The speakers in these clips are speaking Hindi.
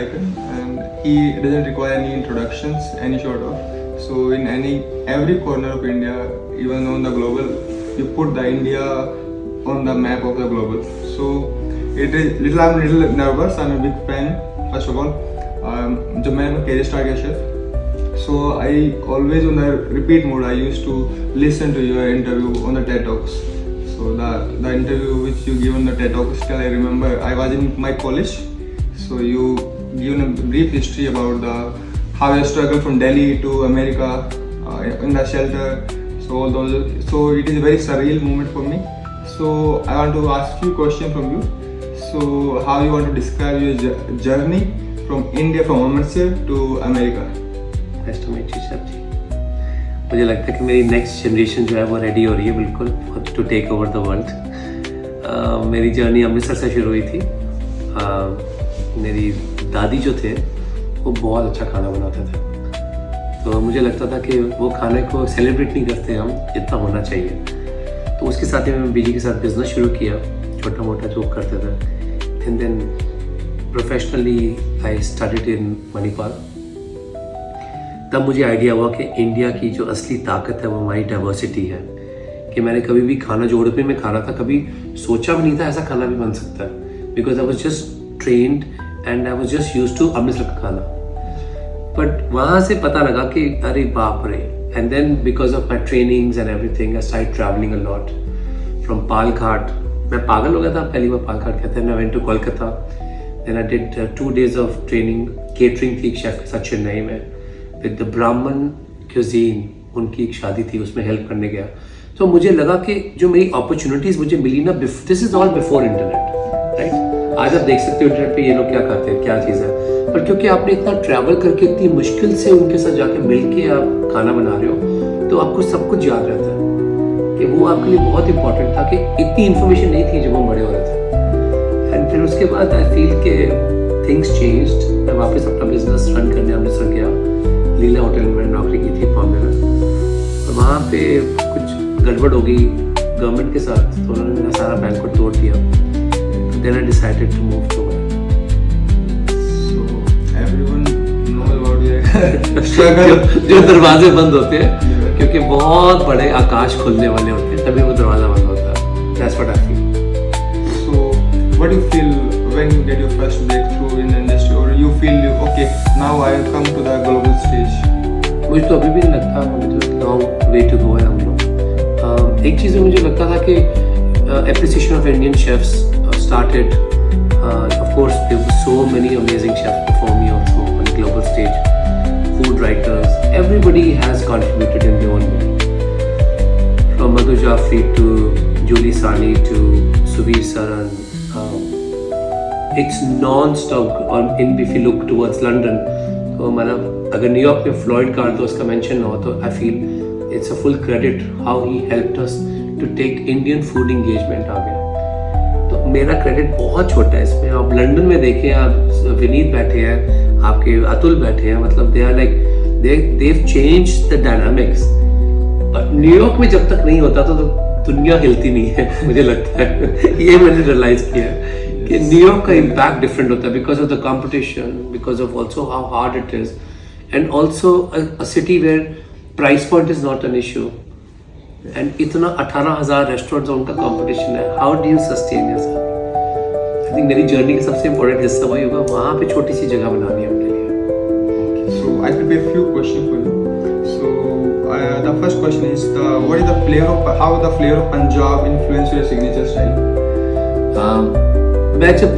and he doesn't require any introductions, any sort of. So in every corner of India, even on the global, you put the India on the map of the global. So I'm a little nervous. I'm a big fan. First of all, जब मैंने career start किया chef, so I always on the repeat mode. I used to listen to your interview on the TED Talks. So the interview which you give on the TED Talks, still I remember. I was in my college, so you given a brief history about how you struggled from Delhi to America in the shelter. So all those. So it is a very surreal moment for me. So I want to ask few questions from you. So how you want to describe your journey from India, from Amritsar to America? Nice to meet you, sir ji. मुझे लगता है कि मेरी नेक्स्ट जनरेशन जो है वो रेडी हो रही है बिल्कुल to take over the world. मेरी जर्नी अमृतसर से शुरू हुई थी। मेरी दादी जो थे वो बहुत अच्छा खाना बनाते थे, तो मुझे लगता था कि वो खाने को सेलिब्रेट नहीं करते हम जितना होना चाहिए। तो उसके साथ ही मैं बीजी के साथ बिजनेस शुरू किया, छोटा मोटा जॉब करते थे। And then professionally I studied in Manipal. तब मुझे आइडिया हुआ कि इंडिया की जो असली ताकत है वो हमारी डाइवर्सिटी है। कि मैंने कभी भी खाना जो यूरोप में खा रहा था, कभी सोचा भी नहीं था ऐसा खाना भी बन सकता है, because I was just trained and I was just use to Amritsar का खाना। बट वहाँ से पता लगा कि अरे बाप रे। And then because of my trainings and everything I started travelling a lot from Palghat. मैं पागल हो गया था पहली बार पालघाट कहते हैं। मैं went to Kolkata, then I did 2 days of training. Catering थी एक शेफ के साथ चेन्नई में विद द ब्राह्मण क्यूजीन। उनकी एक शादी थी, उसमें हेल्प करने गया। तो मुझे लगा कि जो मेरी अपॉर्चुनिटीज मुझे मिली ना, this is all before internet, right. आज आप देख सकते हो इंटरनेट पे ये लोग क्या करते हैं, क्या चीज़ है, पर क्योंकि आपने इतना ट्रैवल करके इतनी मुश्किल से उनके साथ जाके मिल के आप खाना बना रहे हो, तो आपको सब कुछ याद रहता है कि वो आपके लिए बहुत इंपॉर्टेंट था। कि इतनी इन्फॉर्मेशन नहीं थी जब हम बड़े हो रहे थे। एंड फिर उसके बाद आई फील के थिंग्स चेंज्ड। मैं वापस अपना बिजनेस रन करने अमृतसर गया। लीला होटल में मैंने नौकरी की थी बॉम्बे में, और वहाँ पे कुछ गड़बड़ हो गई गवर्नमेंट के साथ, तो उन्होंने मेरा सारा बैंकवेट तोड़ दिया। Then I decided to move to जो दरवाजे बंद होते हैं क्योंकि बहुत बड़े आकाश खुलने वाले होते हैं, तभी वो दरवाजा बंद होता है। That's what I feel. So what do you feel when you get your first breakthrough in the industry, or you feel okay now I have come to the global stage? मुझे तो अभी भी नहीं लगता, मुझे तो long way to go है हम लोग। एक चीज़ मुझे लगता था कि appreciation of Indian chefs started. Of course there were so many amazing chefs before me also on the global stage. Food writers, everybody has contributed in their own way. From Madhu Jaffrey to Julie Sani to Suvir Saran. It's non-stop. If you look towards London, तो मतलब अगर न्यूयॉर्क में फ्लॉयड कार्डोस का मेंशन हो तो I feel it's a full credit how he helped us to take Indian food engagement आ गया। तो मेरा क्रेडिट बहुत छोटा है इसमें। आप लंदन में देखें, आप विनीत बैठे हैं, आपके अतुल बैठे हैं, मतलब they are like they've changed the dynamics. But new york में जब तक नहीं होता तो दुनिया हिलती नहीं है मुझे लगता है। ये मैंने रियलाइज किया कि न्यूयॉर्क का इम्पैक्ट डिफरेंट होता है because of the competition, because of also how hard it is, and also a city where price point is not an issue. And इतना 18,000 रेस्टोरेंट्स उनका कंपटीशन है। How do you sustain yourself? I think मेरी जर्नी का सबसे इम्पोर्टेंट हिस्सा वही होगा, वहाँ पे छोटी सी जगह बनानी है अपने लिए। So I prepare a few questions for you. So the first question is what is the flavor of how the flavor of Punjab influence your signature style? मैं जब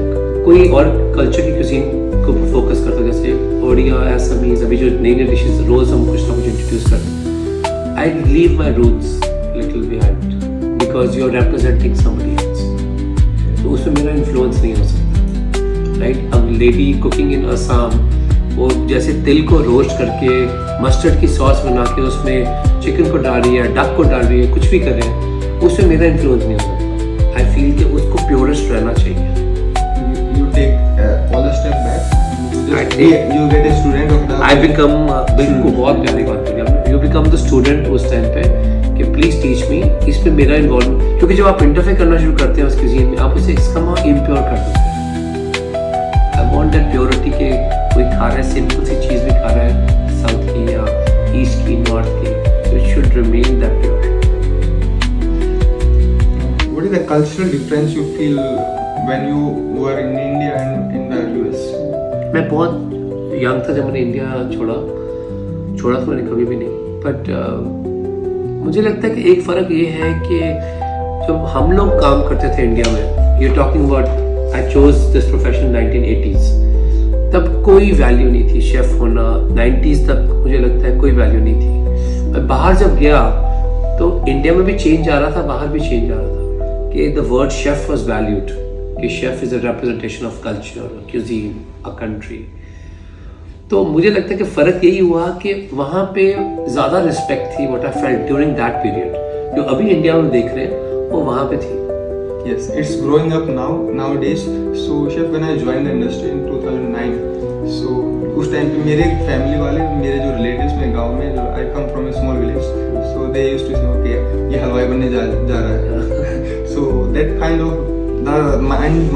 कोई और कल्चर की क्यूजीन को फोकस करता हूँ, जैसे ओडिया, असमीज, अभी जो नई नई डिशेज रोज हम कुछ ना कुछ इंट्रोड्यूस करते हैं, I leave my roots little behind because you are representing somebody else. तो उसमें मेरा इन्फ्लुएंस नहीं हो सकता, राइट। अब लेडी कुकिंग इन असम वो जैसे तिल को रोस्ट करके मस्टर्ड की सॉस बना के उसमें चिकन को डाल रही है, डक को डाल रही है, कुछ भी कर रहे हैं, उसमें मेरा इन्फ्लुएंस नहीं हो सकता। आई फील कि उसको प्योरेस्ट रहना चाहिए। You take all the step back. You get a student of the. I become बिल्कुल बहुत प्यारी बात करी आपने। You become the student उस टाइम पे कि प्लीज टीच मी। इसमें मेरा इन्वॉल्व, क्योंकि जब आप इंटरफेयर करना शुरू करते हैं उस क्यूजीन में, आप उसे इसका इम्प्योर कर देते हैं। I want दैट प्योरिटी के कोई खा रहा है सिंपल सी चीज़ भी खा रहा है साउथ की या ईस्ट की नॉर्थ की, तो it should remain that pure. What is the cultural difference you feel when you were in India and in the US? मैं बहुत यंग था जब मैंने इंडिया छोड़ा तो मैंने कभी भी नहीं, बट मुझे लगता है कि एक फ़र्क ये है कि जब हम लोग काम करते थे इंडिया में, you talking about I chose this profession 1980s, तब कोई वैल्यू नहीं थी शेफ़ होना. 90s तक मुझे लगता है कोई वैल्यू नहीं थी. मैं बाहर जब गया तो इंडिया में भी चेंज आ रहा था, बाहर भी चेंज आ रहा था कि the word chef was valued, कि chef is a representation of culture, cuisine, a country. तो मुझे लगता है कि फ़र्क यही हुआ कि वहाँ पे ज़्यादा रिस्पेक्ट थी, what I felt during that period, जो अभी इंडिया में देख रहे हैं वो वहाँ पे थी. Yes, it's growing up nowadays. So chef, when I joined the industry in 2009, so उस टाइम पे मेरे फैमिली वाले, मेरे जो रिलेटिव्स में गांव में, जो I come from a small village, so they used to say, okay, ये हलवाई बनने जा रहा है. So that kind of the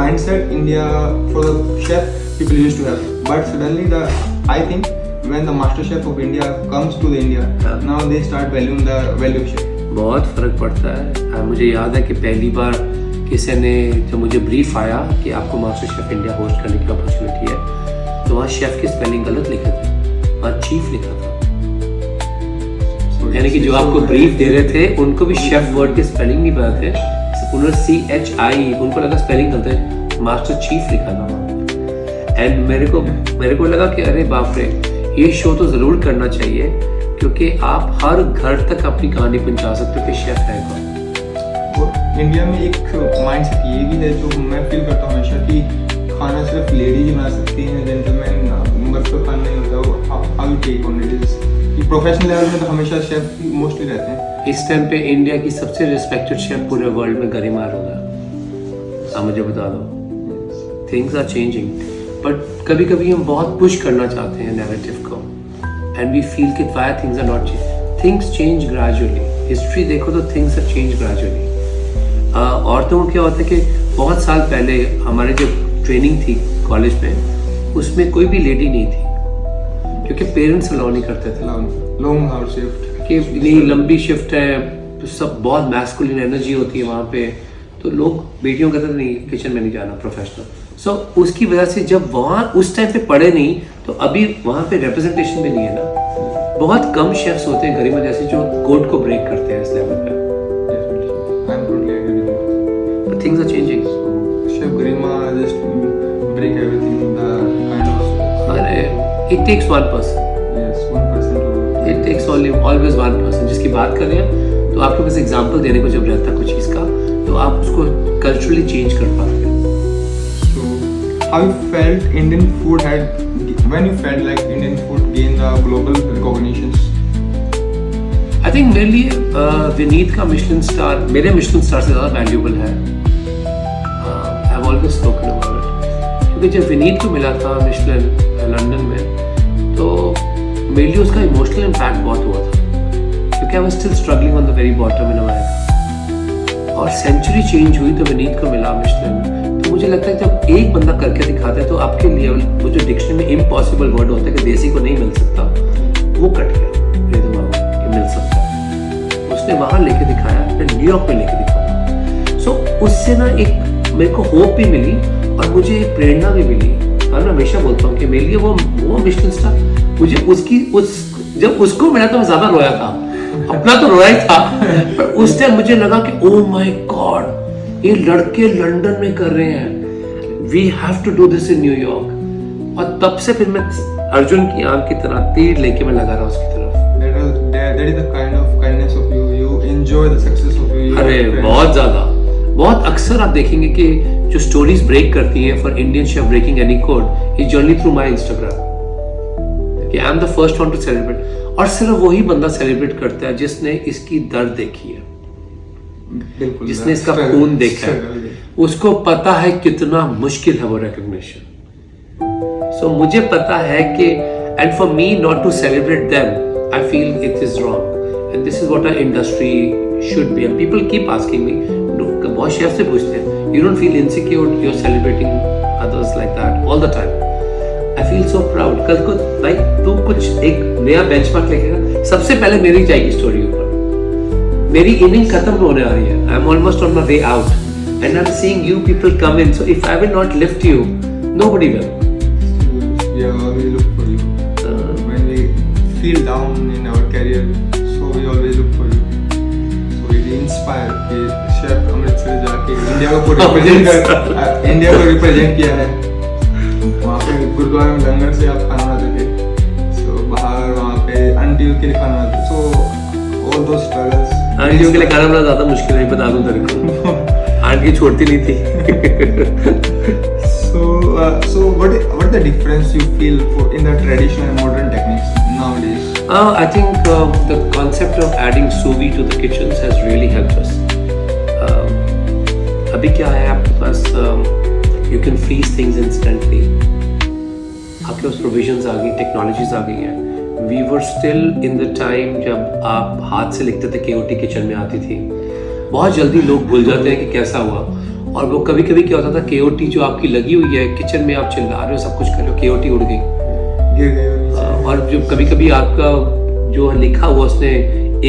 mindset India for the chef people used to have. But suddenly I think when the master chef of India comes to the India, now they start valuing the value chef. बहुत फ़र्क पड़ता है. मुझे याद है कि पहली बार किसी ने जब मुझे ब्रीफ आया कि आपको मास्टर शेफ इंडिया होस्ट करने की अपॉर्चुनिटी है, तो वहाँ शेफ़ की स्पेलिंग गलत लिखे थे, वहाँ चीफ लिखा था. यानी कि जो आपको ब्रीफ दे रहे थे उनको भी शेफ वर्ड के स्पेलिंग नहीं पता थे, उन्होंने CHI, उनको लगा स्पेलिंग गलत है, मास्टर चीफ लिखा था. एंड मेरे को लगा कि अरे बाप रे, ये शो तो ज़रूर करना चाहिए, क्योंकि आप हर घर तक अपनी कहानी पहुंचा सकते हो कि शेफ है कौन. और इंडिया में एक माइंडसेट ये भी है जो मैं फील करता हूँ हमेशा, कि खाना सिर्फ लेडीज ही बना सकती हैं, जेंटलमैन मर्द का खाना नहीं होता. How you take on it is professional level में तो हमेशा शेफ मोस्टली रहते हैं. इस टाइम पे इंडिया की सबसे रिस्पेक्टेड शेफ पूरे वर्ल्ड में गरिमा अरोड़ा. आप मुझे बता दो, थिंग्स आर चेंजिंग, बट कभी कभी हम बहुत पुश करना चाहते हैं नैरेटिव को, एंड वी फील कि why things are not change. Things change gradually. History देखो तो थिंग्स आर चेंज ग्रेजुअली. औरतों को क्या होता है कि बहुत साल पहले हमारे जो ट्रेनिंग थी कॉलेज में, उसमें कोई भी लेडी नहीं थी, क्योंकि पेरेंट्स अलाउ नहीं करते थे. लॉन्ग आवर शिफ्ट कि नहीं, लंबी शिफ्ट है, सब बहुत मैस्कुलिन एनर्जी होती है वहाँ पे, तो लोग बेटियों कहते थे नहीं, किचन में नहीं जाना, प्रोफेशनल. सो उसकी वजह से जब वहाँ उस टाइम पे पढ़े नहीं, तो अभी वहाँ पे रिप्रेजेंटेशन भी नहीं है ना. बहुत कम शेफ्स होते हैं गरिमा जैसे जो कोड को ब्रेक करते हैं इस लेवल पे. But things are changing. Chef Garima just break everything. The kind of it takes one person. Yes, one person to. It takes always one person. जिसकी बात कर रहे हैं, तो आपके पास एग्जांपल देने को जब रहता है कुछ चीज़ का, तो आप उसको कल्चरली चेंज कर पाते हैं. How you felt Indian food when you felt like Indian food gained the global recognitions? I think मेरे लिए विनीत का मिशेलिन स्टार मेरे मिशेलिन स्टार से ज़्यादा वैल्यूबल है. I have always spoken about it, क्योंकि जब विनीत को मिला था मिशेलिन लंदन में, तो मेरे लिए उसका इमोशनल इम्पैक्ट बहुत हुआ था, क्योंकि I was still struggling on the very bottom in America. और सेंचुरी चेंज हुई तो विनीत को मिला मिशेलिन. तो मुझे लगता है जब एक बंदा करके दिखाता है, तो आपके लेवल वो जो डिक्शनरी में इम्पॉसिबल वर्ड होता है कि देसी को नहीं मिल सकता, वो कट गया मेरे दिमाग में कि मिल सकता है. उसने वहाँ लेके दिखाया, फिर न्यूयॉर्क में लेके दिखाया. सो उससे ना एक मेरे को होप भी मिली और मुझे एक प्रेरणा भी मिली. और मैं हमेशा बोलता हूँ कि मेरे लिए वो मिशेलिन स्टार, मुझे जब उसको मिला तो मैं ज़्यादा रोया था. अपना तो रोया ही था, पर उस टाइम मुझे लगा कि ओह माय गॉड, ये लड़के लंदन में कर रहे हैं, we have to do this in new york. और तब से फिर मैं अर्जुन की आंख की तरह तीर लेके मैं लगा रहा उसकी तरफ. That is the kind of kindness of you. You enjoy the success of you. अरे बहुत ज़्यादा, बहुत अक्सर आप देखेंगे कि जो स्टोरीज ब्रेक करती हैं for Indian chef breaking any code is journey through my Instagram, कि I am the first one to celebrate. और सिर्फ वही बंदा सेलिब्रेट करता है जिसने इसकी दर्द देखी है, जिसने इसका खून देखा है, उसको पता है कितना मुश्किल है वो रिकॉग्निशन. सो मुझे पता है कि and for me not to celebrate them, I feel it is wrong, and this is what our industry should be. And people keep asking me, बहुत शेफ से पूछते हैं, you don't feel insecure, you're celebrating others like that all the time. Feel so proud. कल को भाई तू कुछ एक नया बेंचमार्क लिखेगा, सबसे पहले मेरी जाएगी स्टोरी ऊपर। मेरी इनिंग खत्म होने आ रही है, I am almost on my way out and I am seeing you people come in, so if I will not lift you, nobody will. We always look for you. When we feel down in our career, so we always look for you. So it inspire कि शेफ अमृतसर जाके इंडिया को रिप्रेजेंट किया है। वहाँ पे गुरुद्वारा में लंगर से आप खाना बनाते थे, so बाहर वहाँ पे आंटियों के लिए खाना बनाते, so all those struggles. आंटियों के लिए खाना बनाना ज़्यादा मुश्किल है, बता दूँ तेरे को। आंटी छोड़ती नहीं थी। So what the difference you feel in the traditional and modern techniques nowadays? I think the concept of adding sous vide to the kitchens has really helped us. अभी क्या है आपके पास, you can freeze things instantly. आपके पास provisions आ गई, technologies आ गई हैं। We were still in the time जब आप हाथ से लिखते थे, KOT किचन में आती थी। बहुत जल्दी लोग भूल जाते हैं कि कैसा हुआ, और वो कभी कभी क्या होता था, KOT जो आपकी लगी हुई है किचन में, आप चिल्ला रहे हो, सब कुछ कर रहे हो, KOT उड़ गई, गिर गई। और जो कभी कभी आपका जो लिखा हुआ उसने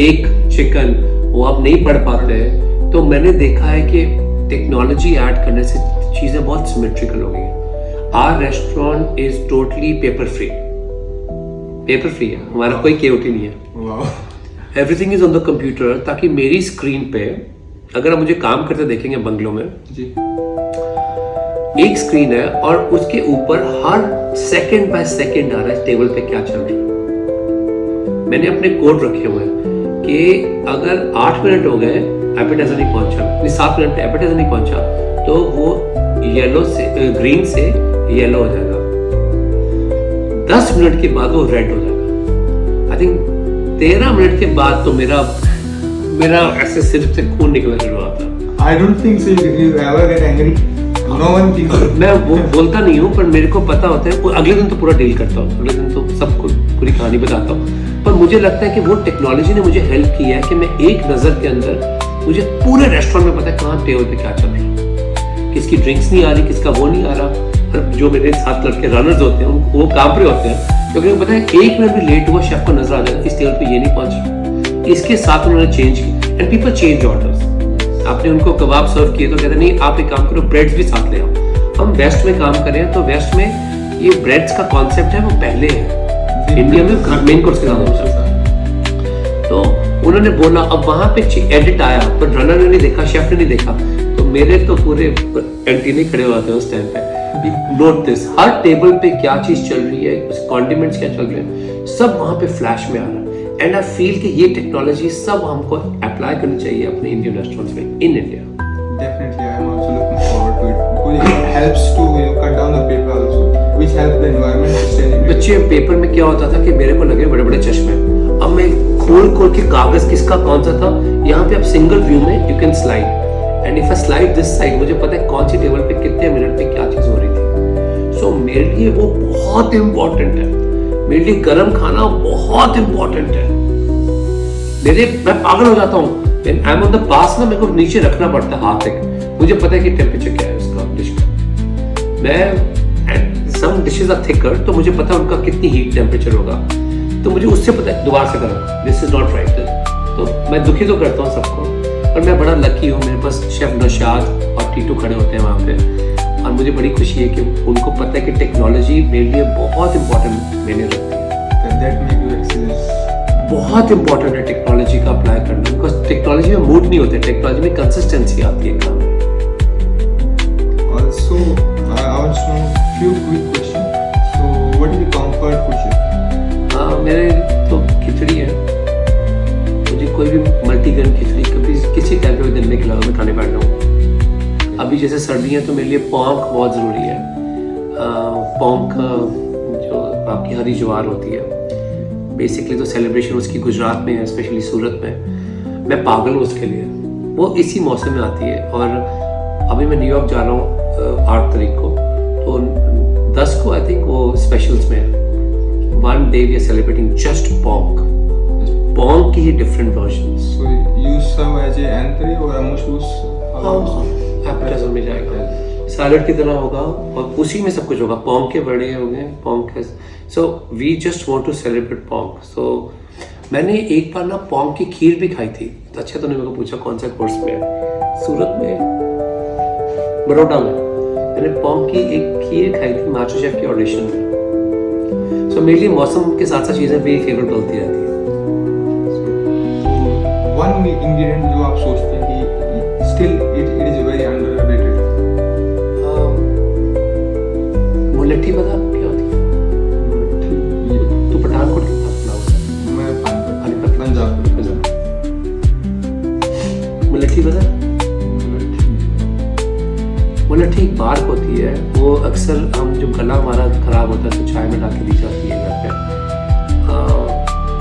एक चिकन, वो आप नहीं पढ़ पाते हैं। तो मैंने देखा है कि टेक्नोलॉजी ऐड करने से चीज़ें बहुत सिमेट्रिकल हो गई हैं। Our restaurant is totally paper free है, हमारा कोई KOT नहीं है, everything is on the computer, ताकि मेरी स्क्रीन पे, अगर आप मुझे काम करते देखेंगे बंगलों में जी, एक स्क्रीन है और उसके ऊपर हर सेकंड बाय सेकंड आ रहा है टेबल पे क्या चल रहा है। मैंने अपने कोड रखे हुए हैं कि अगर 8 मिनट हो गए एपेटाइजर नहीं पहुंचा, 7 मिनट पे एपेटाइजर नहीं पहुंचा, तो वो येलो से ग्रीन से येलो हो जाएगा, 10 मिनट के बाद वो रेड हो जाएगा। आई थिंक 13 मिनट के बाद तो मेरा ऐसे सिर्फ से खून निकलना शुरू हुआ था। I don't think so. You ever get angry? No one thinks so. मैं वो बोलता नहीं हूँ, पर मेरे को पता होता है, अगले दिन तो पूरा डील करता हूँ, अगले दिन तो सबको पूरी कहानी बताता हूँ। पर मुझे लगता है कि वो टेक्नोलॉजी ने मुझे हेल्प किया है कि मैं एक नज़र के अंदर मुझे पूरे रेस्टोरेंट में पता है कहाँ टेबल पे क्या चल रहा है, किसकी ड्रिंक्स नहीं आ रही, किसका वो नहीं आ रहा। जो मेरे साथ लड़के रनर्स होते हैं वो काम पे होते हैं, क्योंकि उनको पता है 1 मिनट भी लेट हुआ शेफ को नजर आ जाएगा, इस टेबल पे ये नहीं पहुंच रहा, इसके साथ उन्होंने चेंज किया। And people change orders. आपने उनको कबाब सर्व किए तो कहते नहीं, आप एक काम करो ब्रेड्स भी साथ ले आओ। हम वेस्ट में काम कर रहे हैं, तो वेस्ट में ये ब्रेड्स का कॉन्सेप्ट है वो पहले है, इंडिया में मेन कोर्स के साथ होता है। तो उन्होंने बोला, अब वहां पे एडिट आया, पर रनर ने नहीं देखा, शेफ ने नहीं देखा, तो मेरे तो पूरे एंटीने खड़े होते हैं उस टाइम पे। नोट दिस, हर टेबल पे क्या चीज चल रही है, कॉन्डिमेंट्स क्या चल रहे हैं, सब वहां पे फ्लैश में आ रहा है। एंड आई फील कि ये टेक्नोलॉजी सब हमको अप्लाई करनी चाहिए अपने इंडियन रेस्टोरेंट्स में in India. Definitely, I am also looking forward to it because it helps to cut down the paper also, which helps the environment sustainability. बच्चे पेपर में क्या होता था कि मेरे को लगे बड़े बड़े चश्मे, अब मैं खोल के कागज किसका कौन सा था, यहाँ पे आप सिंगल व्यू में you can slide, and if I slide this side, मुझे पता है कौन सी टेबल पे कितने मिनट में क्या चीज हो रही थी। सो मेरे लिए वो बहुत इंपॉर्टेंट है, मेरे लिए गर्म खाना बहुत इंपॉर्टेंट है। मैं पागल हो जाता हूँ, आई एम ऑन द पास ना, मेरे को नीचे रखना पड़ता है हाथ एक, मुझे पता है कि टेम्परेचर क्या है उसका डिश का। मैं सम डिशेस आर थिकर, तो मुझे पता है उनका कितनी हीट टेम्परेचर होगा, तो मुझे उससे पता है दोबारा से करो, दिस इज नॉट राइट। तो मैं दुखी तो करता हूँ सबको, पर मैं बड़ा लकी हूँ, मेरे पास शेफ नौशाद और टीटू खड़े होते हैं वहाँ पे, और मुझे बड़ी खुशी है कि उनको पता है कि टेक्नोलॉजी मेरे लिए बहुत इंपॉर्टेंट मैंने रखती है। That make you excellent. बहुत इंपॉर्टेंट है टेक्नोलॉजी का अप्लाई करना, बिकॉज टेक्नोलॉजी में मूड नहीं होते, टेक्नोलॉजी में कंसिस्टेंसी आती है काम। Also, I want to know few quick questions. So, what is the comfort food chef? मेरे तो खिचड़ी है, मुझे कोई भी मल्टीग्रेन खिचड़ी कभी किसी टाइप के दिन में खिलाओ, मैं खाने बैठ जाऊँ। अभी जैसे सर्दियाँ तो मेरे लिए पोंक बहुत ज़रूरी है। पोंक जो आपकी हरी ज्वार होती है, बेसिकली तो सेलिब्रेशन उसकी गुजरात में है, स्पेशली सूरत में। मैं पागल हूँ उसके लिए, वो इसी मौसम में आती है। और अभी मैं न्यूयॉर्क जा रहा हूँ 8 तारीख को, तो 10 को आई थिंक वो स्पेशल्स में है। 1 day we are celebrating just pork. Pork की different versions. So you serve as a entree or a mousse? appetizer में जाएगा। सैलड की तरह होगा और उसी में सब कुछ होगा। पोंक के बड़े हो गए, पोंक है। So we just want to celebrate पोंक। सो मैंने एक बार ना पोंक की खीर भी खाई थी। तो अच्छा तूने मेरे को पूछा कौन सा कोर्स पे है। सूरत में, बड़ौदा में मैंने पोंक की एक खीर खाई थी मास्टर शेफ के ऑडिशन में। सो मेरे लिए मौसम के साथ साथ चीज़ें भी फेवरेट होती रहती है। वन इंग्रेडिएंट जो आप सोचते हैं कि still it is very underrated. मुलट्ठी पता क्या होती है? तू पठानकोट के पास ना हो? मैं पंजाब। मुलट्ठी पता? मुलट्ठी एक बार्क होती है, वो अक्सर हम जब गला हमारा खराब होता है तो चाय में डाल के दी जाती है घर पे।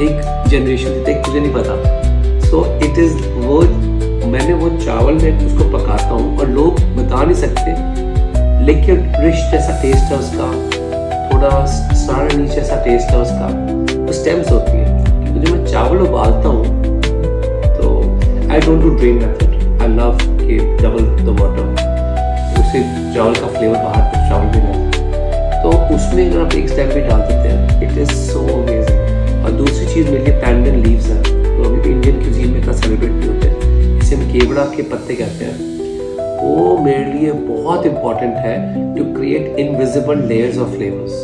एक जनरेशन तक तुझे नहीं पता। सो इट इज वो, मैंने वो चावल में उसको पकाता हूँ और लोग बता नहीं सकते, लेकिन रिच जैसा टेस्ट है उसका, थोड़ा सारा नीचे जैसा टेस्ट है उसका। वो स्टेम्स होती है। तो जब मैं चावल उबालता हूँ तो I don't do drain method, I love कि डबल द वाटर, उससे चावल का फ्लेवर बाहर तक चावल में रहता है। तो उसमें अगर आप एक स्टेप भी डाल देते हैं, इट इज़ सो अमेजिंग। और दूसरी चीज़ मेरे लिए पैंडन लीव्स है, तो अभी भी इंडियन क्यूजीन में इतना सेलिब्रेट नहीं होते, इसे हम केवड़ा के पत्ते कहते हैं। वो मेरे लिए बहुत इंपॉर्टेंट है to create invisible layers of flavours.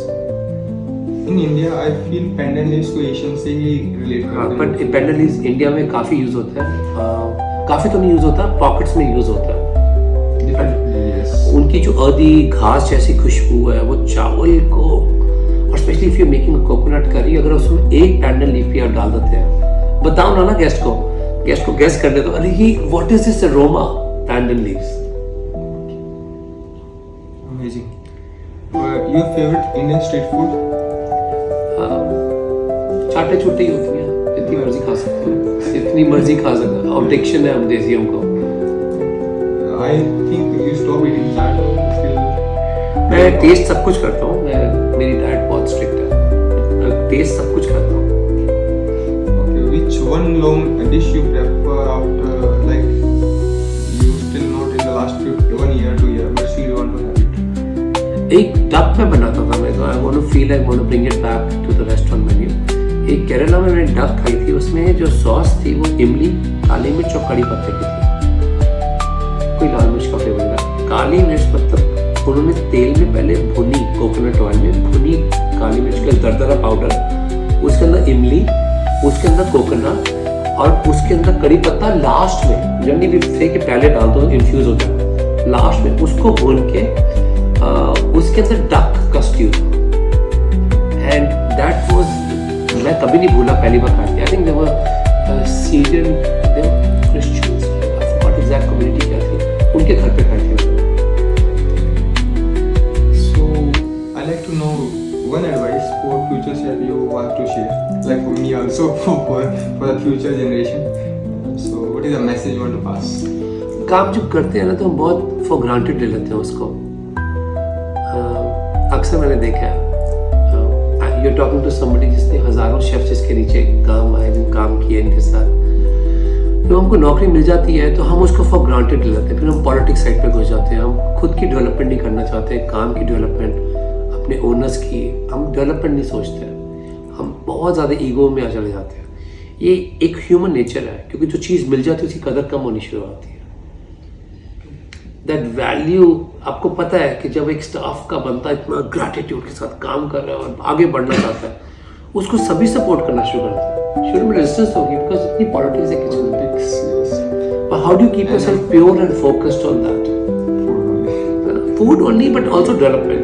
In India I feel pandan leaves को एशियन से ही रिलेट करते हैं। बट पैंडन लीव्स इंडिया में काफ़ी यूज़ होता है। काफ़ी तो नहीं यूज़ होता, पॉकेट्स में यूज़ होता है। उनकी जो अर्दी घास जैसी खुशबू है वो चावल को, और specially if you making coconut curry, अगर उसमें एक पैंडन लीफ भी आप डाल देते हैं, बताओ ना गेस्ट को गेस करने दो, अरे ये what is this aroma, pandan leaves. Amazing. Your favorite Indian street food? चाटे छुट्टे ही होती हैं, जितनी मर्जी खा सकते हो, जितनी मर्जी खा सकते हो। ऑब्जेक्शन है हम देसियों को। I think you stop eating chaat still. मैं टेस्ट सब कुछ करता हूँ, मेरी डाइट बहुत स्ट्रिक्ट है, टेस्ट सब कुछ करता हूँ। Okay, which one long dish you prefer after, like you still not in the last 1 year, 2 year, but still you want to have it? एक डक में बनाता था मैं, तो I want to feel I want to bring it back to the restaurant menu. एक केरला में मैंने डक खाई थी, उसमें जो सॉस थी वो इमली, काली मिर्च और कड़ी पत्ते की थी, कोई लाल मिर्च का फ्लेवर नहीं। काली मिर्च मतलब उन्होंने तेल में पहले भुनी, कोकोनट ऑयल में भुनी काली मिर्च का दरदरा पाउडर, उसके अंदर इमली, उसके अंदर कोकोनट और उसके अंदर कड़ी पत्ता लास्ट में, जल्दी भी के पहले डाल दो इन्फ्यूज होता है, लास्ट में उसको भून के उसके अंदर डक का स्ट्यू, एंड दैट वाज, मैं कभी नहीं भूला पहली बार खाई थी। I think they were Syrian, they were Christians, I forgot exact community क्या थी, उनके घर पे खाई थी। So I like to know one advice for future chef you want to share, like for me also, for the future generation. So what is the message you want to pass? काम जब करते हैं ना तो हम बहुत फॉर ग्रांटेड ले लेते हैं उसको। अक्सर मैंने देखा है, you are talking to somebody जिसने हजारों शेफ्स जिसके नीचे काम आए, काम किए इनके साथ, जब हमको नौकरी मिल जाती है तो हम उसको फॉर ग्रांटेड ले लेते हैं, फिर हम पॉलिटिक्स साइड पे घुस जाते हैं, हम खुद की डेवलपमेंट नहीं करना चाहते, काम की डेवलपमेंट, अपने ओनर्स की हम डेवलपमेंट नहीं सोचते, हम बहुत ज़्यादा ईगो में चले जाते हैं। ये एक ह्यूमन नेचर है, क्योंकि जो चीज़ मिल जाती है उसकी कदर कम होनी शुरू होती है। दैट वैल्यू, आपको पता है कि जब एक स्टाफ का बंदा इतना ग्रैटिट्यूड के साथ काम कर रहा है और आगे बढ़ना चाहता है, उसको सभी सपोर्ट करना शुरू करते हैं। शुरू में रेजिस्टेंस होगी बिकॉज इतनी पॉलिटिक्स है किचन में, but how do you keep yourself pure and focused on that? Food only, but also development.